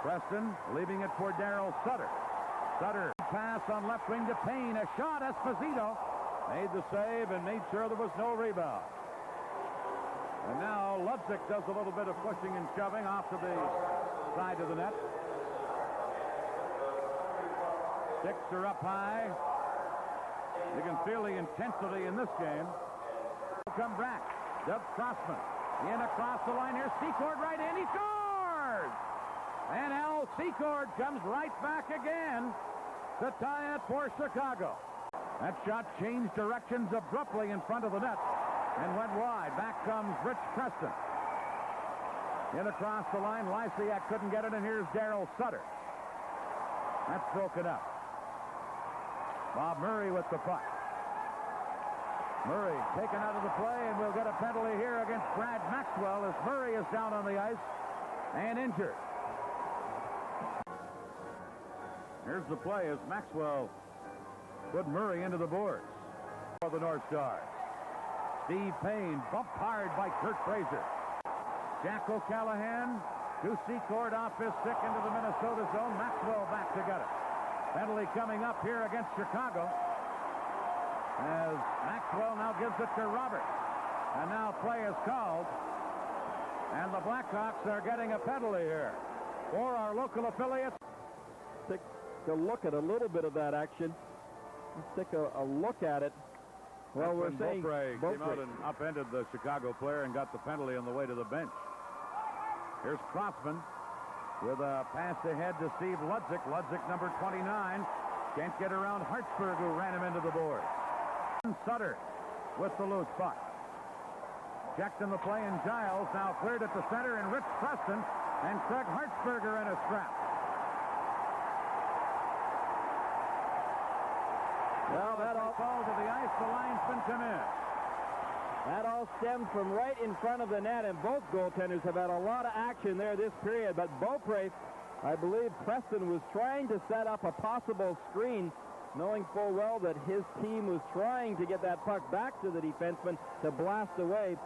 Preston leaving it for Daryl Sutter. Sutter pass on left wing to Payne. A shot. Esposito made the save and made sure there was no rebound. And now Ludzik does a little bit of pushing and shoving off to the side of the net. Sticks are up high. You can feel the intensity in this game. Come back. Dub Crossman in across the line here. Secord right in. He scores! And Al Secord comes right back again to tie it for Chicago. That shot changed directions abruptly in front of the net and went wide. Back comes Rich Preston. In across the line. Lysiak couldn't get it, and here's Daryl Sutter. That's broken up. Bob Murray with the puck. Murray taken out of the play, and we'll get a penalty here against Brad Maxwell as Murray is down on the ice and injured. Here's the play as Maxwell put Murray into the boards for the North Stars. Steve Payne bumped hard by Kurt Fraser. Jack O'Callahan to Secord off his stick into the Minnesota zone. Maxwell back to get it. Penalty coming up here against Chicago as Maxwell now gives it to Roberts. And now play is called. And the Blackhawks are getting a penalty here for our local affiliates. Take a look at a little bit of that action. Let's take a look at it. Well, we're saying Beaupre came out and upended the Chicago player and got the penalty on the way to the bench. Here's Crossman with a pass ahead to Steve Ludzik. Ludzik, number 29. Can't get around Hartsburg, who ran him into the board. Sutter with the loose puck. Checked in the play, and Giles now cleared at the center, and Rich Preston and Craig Hartsberger in a scrap. Well, that all falls to the ice. The linesman come in. That all stemmed from right in front of the net, and both goaltenders have had a lot of action there this period. But Beaupre, I believe Preston was trying to set up a possible screen, knowing full well that his team was trying to get that puck back to the defenseman to blast away.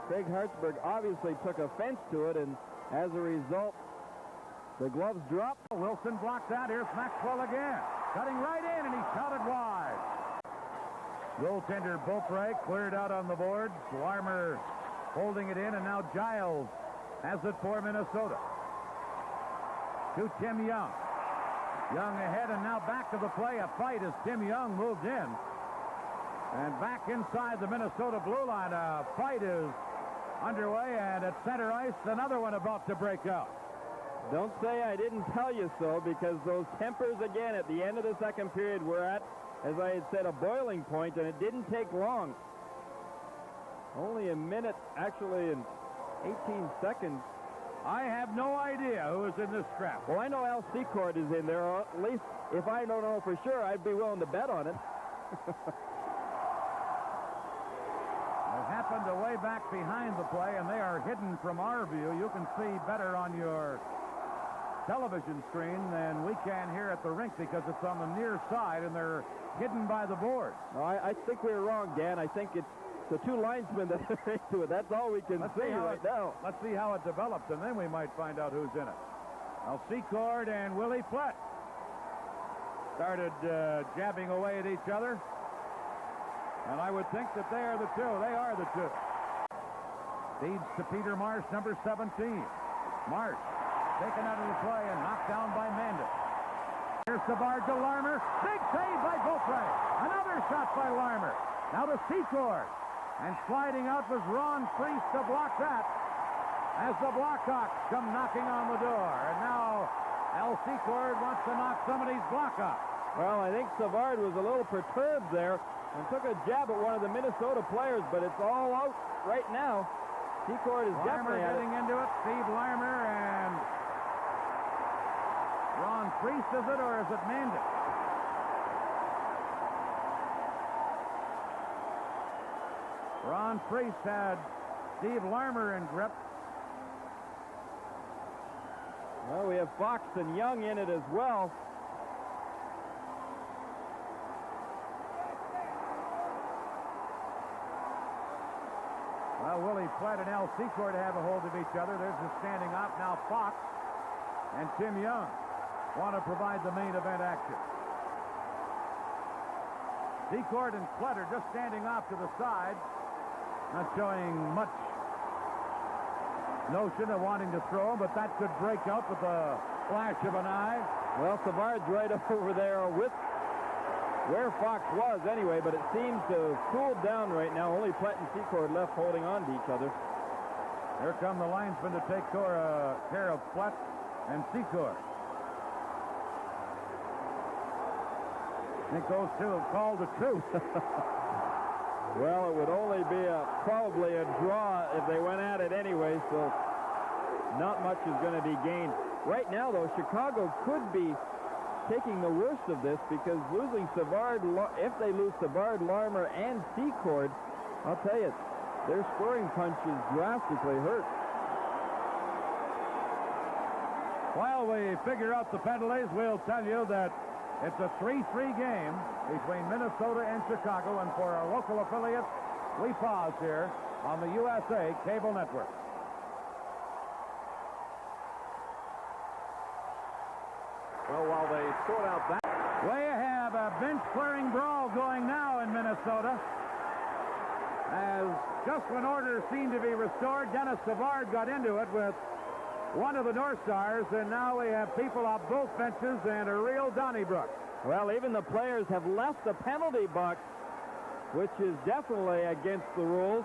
Craig Hartsburg obviously took offense to it, and as a result, the gloves drop. Wilson blocked that. Here's Maxwell again. Cutting right in, and he shot it wide. Goaltender Beaupre cleared out on the boards. Larmer holding it in, and now Giles has it for Minnesota. To Tim Young. Young ahead, and now back to the play. A fight as Tim Young moved in. And back inside the Minnesota blue line. A fight is underway, and at center ice, another one about to break out. Don't say I didn't tell you so, because those tempers again at the end of the second period were at, as I had said, a boiling point, and it didn't take long. Only a minute, actually, and 18 seconds. I have no idea who is in this scrap. Well, I know Al Secord is in there, or at least if I don't know for sure, I'd be willing to bet on it. It happened way back behind the play, and they are hidden from our view. You can see better on your television screen than we can here at the rink because it's on the near side, and they're hidden by the boards. No, I think we were wrong, Dan. I think it's the two linesmen that are into it. That's all we can see right now. Let's see how it develops, and then we might find out who's in it. Now, Secord and Willie Flett started jabbing away at each other. And I would think that they are the two. They are the two. Feeds to Peter Marsh, number 17. Marsh taken out of the play and knocked down by Mandel. Here's Savard to Larmer. Big save by Beaupre. Another shot by Larmer. Now to Secord. And sliding out was Ron Priest to block that as the Blackhawks come knocking on the door. And now Al Secord wants to knock somebody's block off. Well, I think Savard was a little perturbed there and took a jab at one of the Minnesota players, but it's all out right now. Secord is definitely getting into it. Steve Larmer and Ron Priest, is it, or is it Mandel? Ron Priest had Steve Larmer in grip. Well, we have Fox and Young in it as well. Well, Willie Flett and Al Secord have a hold of each other. There's the standing off. Now Fox and Tim Young want to provide the main event action. Secord and Clutter just standing off to the side, not showing much notion of wanting to throw him, but that could break out with a flash of an eye. Well, Savard's right over there with where Fox was anyway, but it seems to have cooled down right now. Only Platt and Secord left holding on to each other. Here come the linesmen to take care of Platt and Secord. I think those two have called the truth. Well, it would only be probably a draw if they went at it anyway, so not much is going to be gained. Right now, though, Chicago could be taking the worst of this because losing Savard, if they lose Savard, Larmer, and Secord, I'll tell you, their scoring punch is drastically hurt. While we figure out the penalties, we'll tell you that it's a 3-3 game between Minnesota and Chicago, and for our local affiliates, we pause here on the USA Cable Network. Well, while they sort out that... We have a bench-clearing brawl going now in Minnesota. As just when order seemed to be restored, Dennis Savard got into it with one of the North Stars, and now we have people off both benches and a real Donnybrook. Well, even the players have left the penalty box, which is definitely against the rules,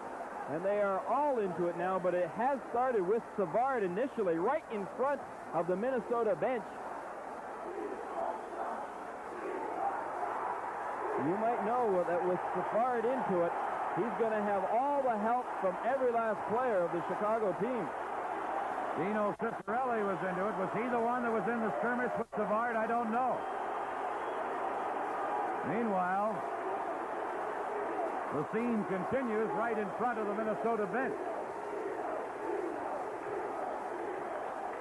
and they are all into it now, but it has started with Savard initially right in front of the Minnesota bench. You might know that with Savard into it, he's going to have all the help from every last player of the Chicago team. Dino Cifarelli was into it. Was he the one that was in the skirmish with Savard? I don't know. Meanwhile, the scene continues right in front of the Minnesota bench.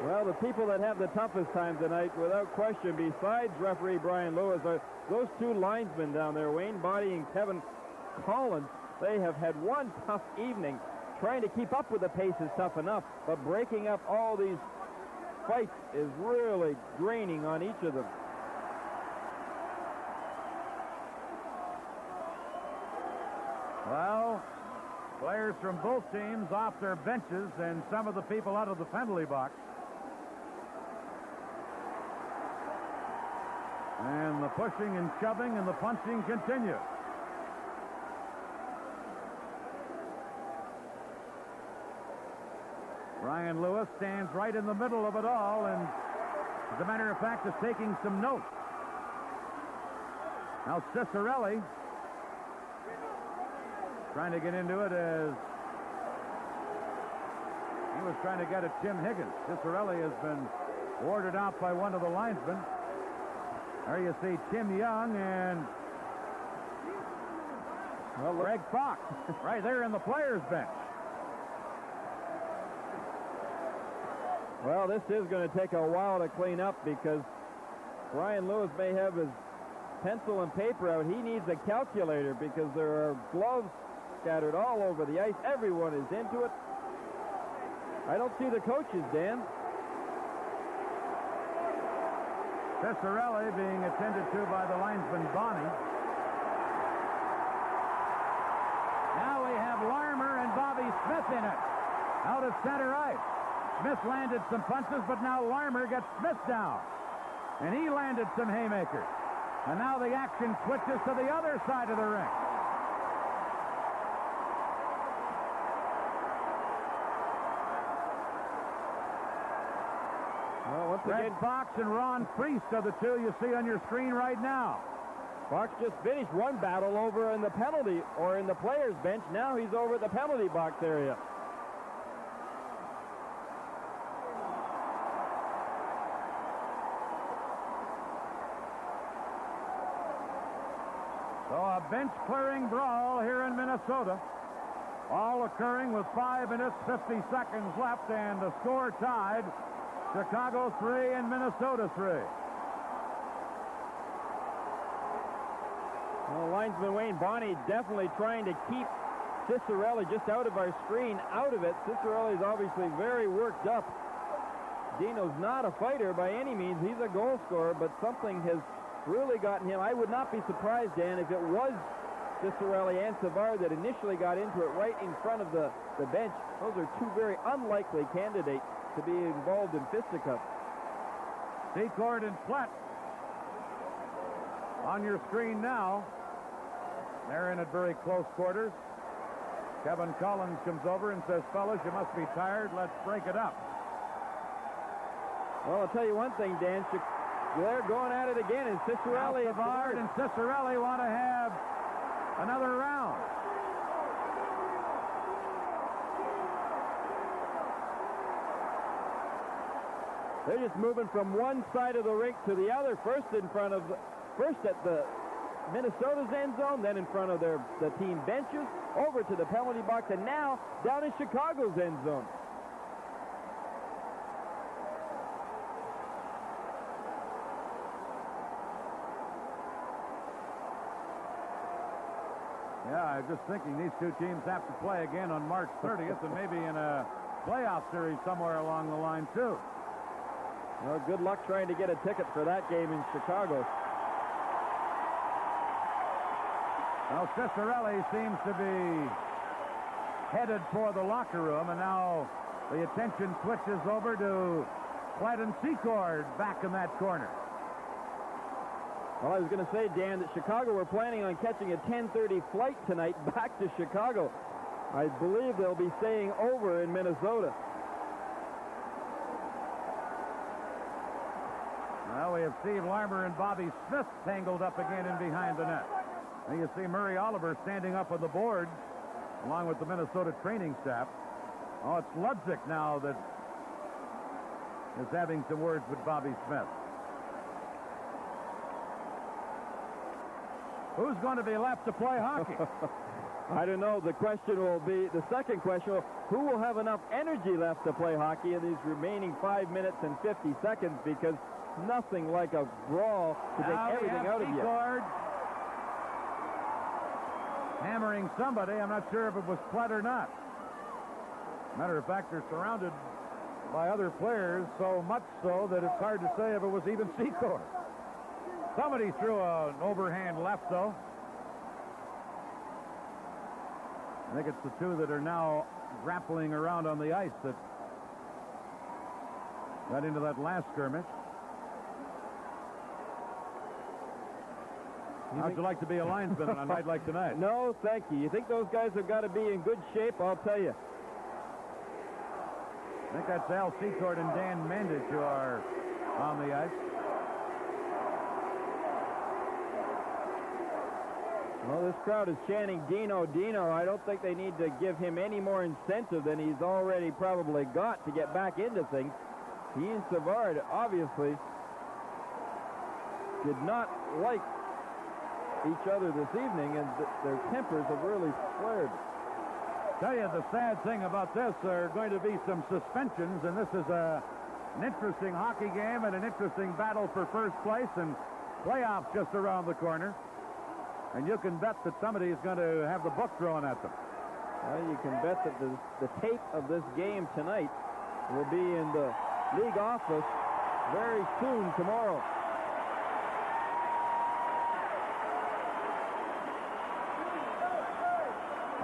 Well, the people that have the toughest time tonight, without question, besides referee Brian Lewis, are those two linesmen down there, Wayne Boddy and Kevin Collins. They have had one tough evening. Trying to keep up with the pace is tough enough, but breaking up all these fights is really draining on each of them. Well, players from both teams off their benches and some of the people out of the penalty box. And the pushing and shoving and the punching continue. Brian Lewis stands right in the middle of it all, and as a matter of fact is taking some notes. Now Cifarelli trying to get into it as he was trying to get at Tim Higgins. Cifarelli has been warded off by one of the linesmen. There you see Tim Young and Greg Fox right there in the players' bench. Well, this is going to take a while to clean up because Brian Lewis may have his pencil and paper out. He needs a calculator because there are gloves scattered all over the ice. Everyone is into it. I don't see the coaches, Dan. Cifarelli being attended to by the linesman Bonney. Now we have Larmer and Bobby Smith in it. Out of center ice. Smith landed some punches, but now Larmer gets Smith down. And he landed some haymakers. And now the action switches to the other side of the ring. Well, once Greg again, Fox and Ron Priest are the two you see on your screen right now. Fox just finished one battle over in the penalty or in the players' bench. Now he's over at the penalty box area. So a bench-clearing brawl here in Minnesota. All occurring with 5 minutes, 50 seconds left, and the score tied. Chicago 3 and Minnesota 3. Well, linesman Wayne Bonney definitely trying to keep Cifarelli just out of our screen, out of it. Cifarelli is obviously very worked up. Dino's not a fighter by any means. He's a goal scorer, but something has really gotten him. I would not be surprised, Dan, if it was Cicerelli and Savard that initially got into it right in front of the bench. Those are two very unlikely candidates to be involved in fisticuffs. Secord and Platt on your screen now. They're in at very close quarters. Kevin Collins comes over and says, fellas, you must be tired. Let's break it up. Well, I'll tell you one thing, Dan. They're going at it again, and Cicerelli and Cicerelli want to have another round. They're just moving from one side of the rink to the other. First at the Minnesota's end zone, then in front of the team benches, over to the penalty box, and now down in Chicago's end zone. Yeah, I'm just thinking these two teams have to play again on March 30th and maybe in a playoff series somewhere along the line, too. Well, good luck trying to get a ticket for that game in Chicago. Well, Cicerelli seems to be headed for the locker room, and now the attention switches over to Platt and Secord back in that corner. Well, I was going to say, Dan, that Chicago were planning on catching a 10:30 flight tonight back to Chicago. I believe they'll be staying over in Minnesota. Well, we have Steve Larmer and Bobby Smith tangled up again in behind the net. And you see Murray Oliver standing up on the boards along with the Minnesota training staff. Oh, it's Ludzik now that is having some words with Bobby Smith. Who's going to be left to play hockey? I don't know. The second question will, who will have enough energy left to play hockey in these remaining 5 minutes and 50 seconds, because nothing like a brawl to take everything out of you. Hammering somebody. I'm not sure if it was Platt or not. Matter of fact, they're surrounded by other players, so much so that it's hard to say if it was even Secord. Somebody threw an overhand left, though. I think it's the two that are now grappling around on the ice that got into that last skirmish. How'd you like to be a linesman on a night like tonight? No, thank you. You think those guys have got to be in good shape? I'll tell you. I think that's Al Secord and Dan Mandich who are on the ice. Well, this crowd is chanting Dino, Dino. I don't think they need to give him any more incentive than he's already probably got to get back into things. He and Savard obviously did not like each other this evening, and their tempers have really flared. Tell you, the sad thing about this, there are going to be some suspensions, and this is an interesting hockey game and an interesting battle for first place, and playoffs just around the corner. And you can bet that somebody is going to have the book thrown at them. Well, you can bet that the tape of this game tonight will be in the league office very soon tomorrow.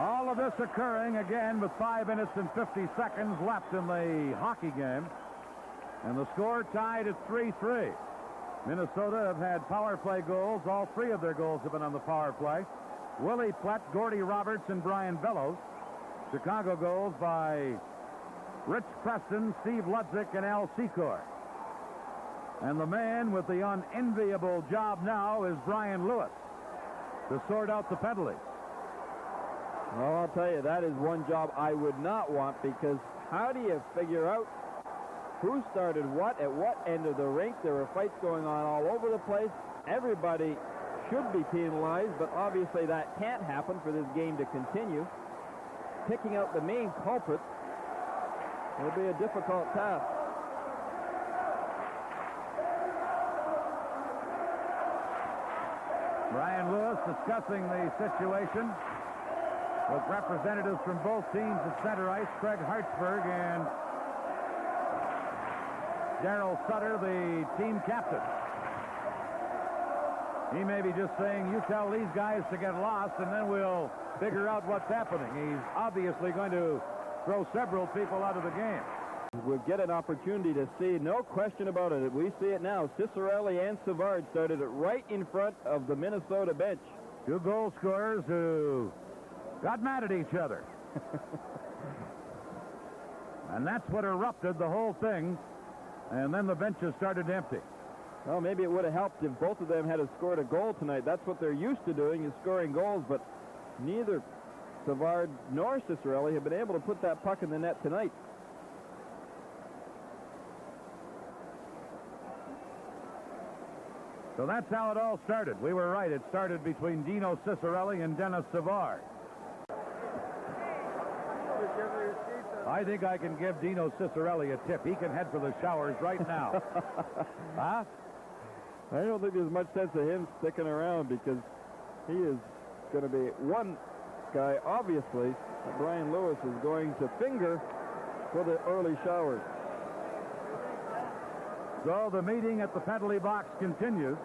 All of this occurring again with 5 minutes and 50 seconds left in the hockey game. And the score tied at 3-3. Minnesota have had power play goals. All three of their goals have been on the power play. Willie Platt, Gordie Roberts, and Brian Bellows. Chicago goals by Rich Preston, Steve Ludzik, and Al Secord. And the man with the unenviable job now is Brian Lewis to sort out the penalties. Well, I'll tell you, that is one job I would not want, because how do you figure out who started what at what end of the rink? There were fights going on all over the place. Everybody should be penalized, but obviously that can't happen for this game to continue. Picking out the main culprits will be a difficult task. Brian Lewis discussing the situation with representatives from both teams at center ice, Craig Hartsburg and Daryl Sutter, the team captain. He may be just saying, you tell these guys to get lost, and then we'll figure out what's happening. He's obviously going to throw several people out of the game. We'll get an opportunity to see, no question about it. We see it now. Cicerelli and Savard started it right in front of the Minnesota bench. Two goal scorers who got mad at each other. And that's what erupted the whole thing. And then the benches started to empty. Well, maybe it would have helped if both of them had scored a goal tonight. That's what they're used to doing, is scoring goals, but neither Savard nor Cicerelli have been able to put that puck in the net tonight. So that's how it all started. We were right. It started between Dino Cicerelli and Dennis Savard. I think I can give Dino Cicerelli a tip. He can head for the showers right now. Huh? I don't think there's much sense of him sticking around, because he is going to be one guy, obviously, that Brian Lewis is going to finger for the early showers. So the meeting at the penalty box continues.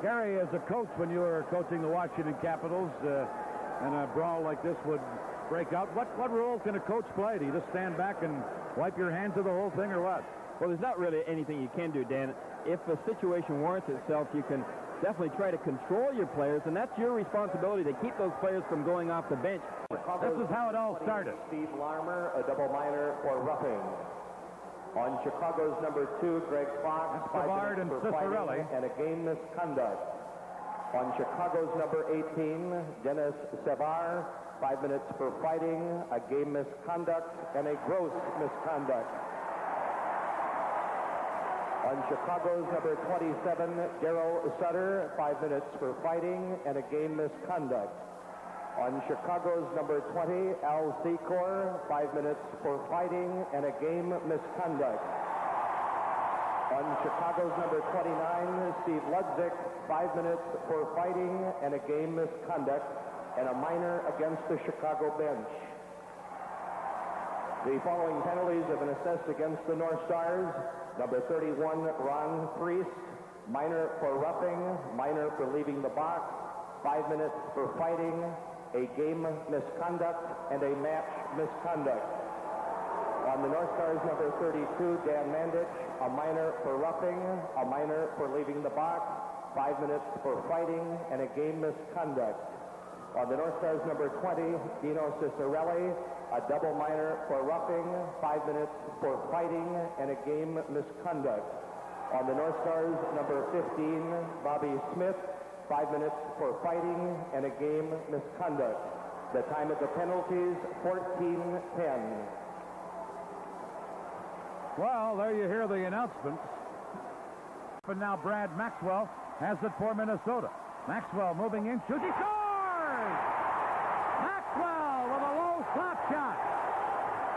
Gary, as a coach, when you were coaching the Washington Capitals, and a brawl like this would break out, what role can a coach play? Do you just stand back and wipe your hands of the whole thing, or what? Well, there's not really anything you can do, Dan. If a situation warrants itself, you can definitely try to control your players, and that's your responsibility, to keep those players from going off the bench. This is how it all started. Steve Larmer, a double minor for roughing. On Chicago's number 2, Greg Fox, 5 Savard minutes and for Cicerelli. fighting and a game misconduct. On Chicago's number 18, Dennis Savard, 5 minutes for fighting, a game misconduct, and a gross misconduct. On Chicago's number 27, Daryl Sutter, 5 minutes for fighting and a game misconduct. On Chicago's number 20, Al Secor, 5 minutes for fighting and a game misconduct. On Chicago's number 29, Steve Ludzik, 5 minutes for fighting and a game misconduct, and a minor against the Chicago bench. The following penalties have been assessed against the North Stars. Number 31, Ron Priest, minor for roughing, minor for leaving the box, 5 minutes for fighting, a game misconduct, and a match misconduct. On the North Stars, number 32, Dan Mandich, a minor for roughing, a minor for leaving the box, 5 minutes for fighting, and a game misconduct. On the North Stars, number 20, Dino Cicerelli, a double minor for roughing, 5 minutes for fighting, and a game misconduct. On the North Stars, number 15, Bobby Smith, 5 minutes for fighting and a game misconduct. The time of the penalties, 14:10. Well, there you hear the announcements. And now Brad Maxwell has it for Minnesota. Maxwell moving in, shoots, he scores! Maxwell with a low slap shot.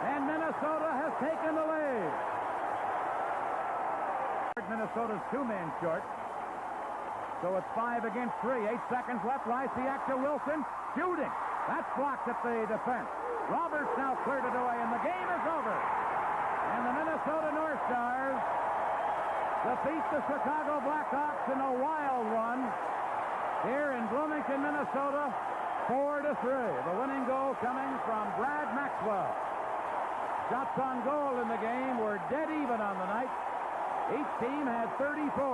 And Minnesota has taken the lead. Minnesota's 2-man short. So it's 5 against 3. 8 seconds left. Lysiak to Wilson. Shooting. That's blocked at the defense. Roberts now cleared it away, and the game is over. And the Minnesota North Stars defeat the Chicago Blackhawks in a wild one here in Bloomington, Minnesota, 4-3. The winning goal coming from Brad Maxwell. Shots on goal in the game were dead even on the night. Each team had 34.